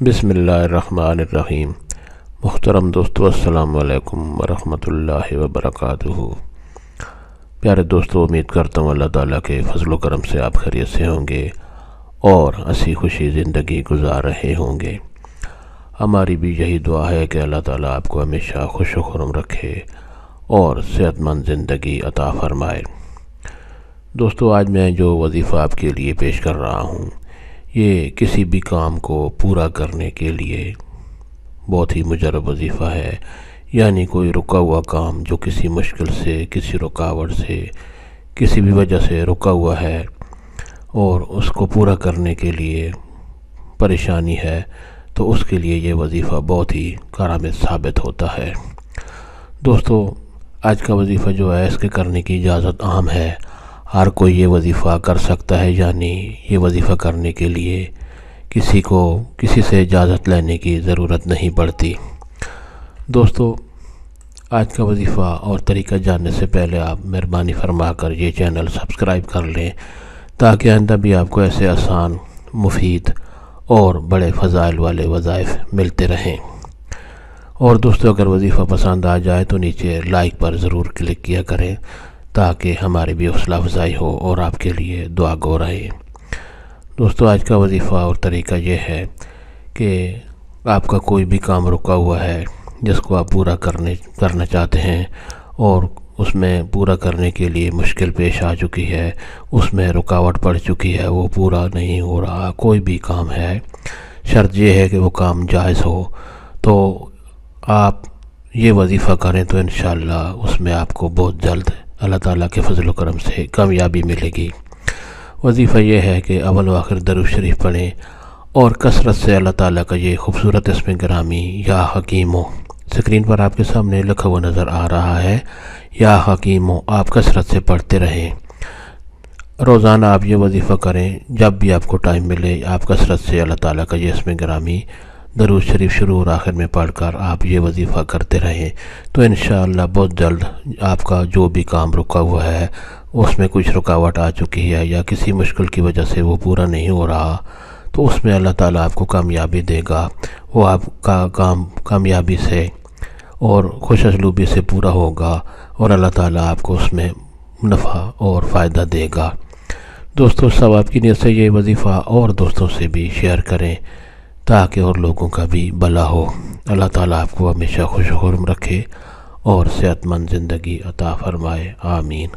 بسم اللہ الرحمن الرحیم۔ محترم دوستو، السلام علیکم ورحمۃ اللہ وبرکاتہ۔ پیارے دوستو، امید کرتا ہوں اللہ تعالیٰ کے فضل و کرم سے آپ خیریت سے ہوں گے اور ہنسی خوشی زندگی گزار رہے ہوں گے۔ ہماری بھی یہی دعا ہے کہ اللہ تعالیٰ آپ کو ہمیشہ خوش و خرم رکھے اور صحت مند زندگی عطا فرمائے۔ دوستو، آج میں جو وظیفہ آپ کے لیے پیش کر رہا ہوں، یہ کسی بھی کام کو پورا کرنے کے لیے بہت ہی مجرب وظیفہ ہے۔ یعنی کوئی رکا ہوا کام جو کسی مشکل سے، کسی رکاوٹ سے، کسی بھی وجہ سے رکا ہوا ہے اور اس کو پورا کرنے کے لیے پریشانی ہے، تو اس کے لیے یہ وظیفہ بہت ہی کارآمد ثابت ہوتا ہے۔ دوستو، آج کا وظیفہ جو ہے، اس کے کرنے کی اجازت عام ہے۔ ہر کوئی یہ وظیفہ کر سکتا ہے، یعنی یہ وظیفہ کرنے کے لیے کسی سے اجازت لینے کی ضرورت نہیں پڑتی۔ دوستو، آج کا وظیفہ اور طریقہ جاننے سے پہلے آپ مہربانی فرما کر یہ چینل سبسکرائب کر لیں، تاکہ آئندہ بھی آپ کو ایسے آسان، مفید اور بڑے فضائل والے وظائف ملتے رہیں۔ اور دوستو، اگر وظیفہ پسند آ جائے تو نیچے لائک پر ضرور کلک کیا کریں، تاکہ ہماری بھی حوصلہ افزائی ہو اور آپ کے لیے دعا گو رہے۔ دوستو، آج کا وظیفہ اور طریقہ یہ ہے کہ آپ کا کوئی بھی کام رکا ہوا ہے جس کو آپ پورا کرنا چاہتے ہیں، اور اس میں پورا کرنے کے لیے مشکل پیش آ چکی ہے، اس میں رکاوٹ پڑ چکی ہے، وہ پورا نہیں ہو رہا، کوئی بھی کام ہے، شرط یہ ہے کہ وہ کام جائز ہو، تو آپ یہ وظیفہ کریں تو انشاءاللہ اس میں آپ کو بہت جلد اللہ تعالیٰ کے فضل و کرم سے کامیابی ملے گی۔ وظیفہ یہ ہے کہ اول و آخر درود شریف پڑھیں اور کثرت سے اللہ تعالیٰ کا یہ خوبصورت اسم گرامی یا حکیم ہو، اسکرین پر آپ کے سامنے لکھا ہوا نظر آ رہا ہے، یا حکیم ہو، آپ کثرت سے پڑھتے رہیں۔ روزانہ آپ یہ وظیفہ کریں، جب بھی آپ کو ٹائم ملے آپ کثرت سے اللہ تعالیٰ کا یہ اسم گرامی درود شریف شروع اور آخر میں پڑھ کر آپ یہ وظیفہ کرتے رہیں، تو انشاءاللہ بہت جلد آپ کا جو بھی کام رکا ہوا ہے، اس میں کچھ رکاوٹ آ چکی ہے یا کسی مشکل کی وجہ سے وہ پورا نہیں ہو رہا، تو اس میں اللہ تعالیٰ آپ کو کامیابی دے گا۔ وہ آپ کا کام کامیابی سے اور خوش اسلوبی سے پورا ہوگا، اور اللہ تعالیٰ آپ کو اس میں نفع اور فائدہ دے گا۔ دوستو، ثواب کی نیت سے یہ وظیفہ اور دوستوں سے بھی شیئر کریں، تاکہ اور لوگوں کا بھی بھلا ہو۔ اللہ تعالیٰ آپ کو ہمیشہ خوش و خرم رکھے اور صحت مند زندگی عطا فرمائے، آمین۔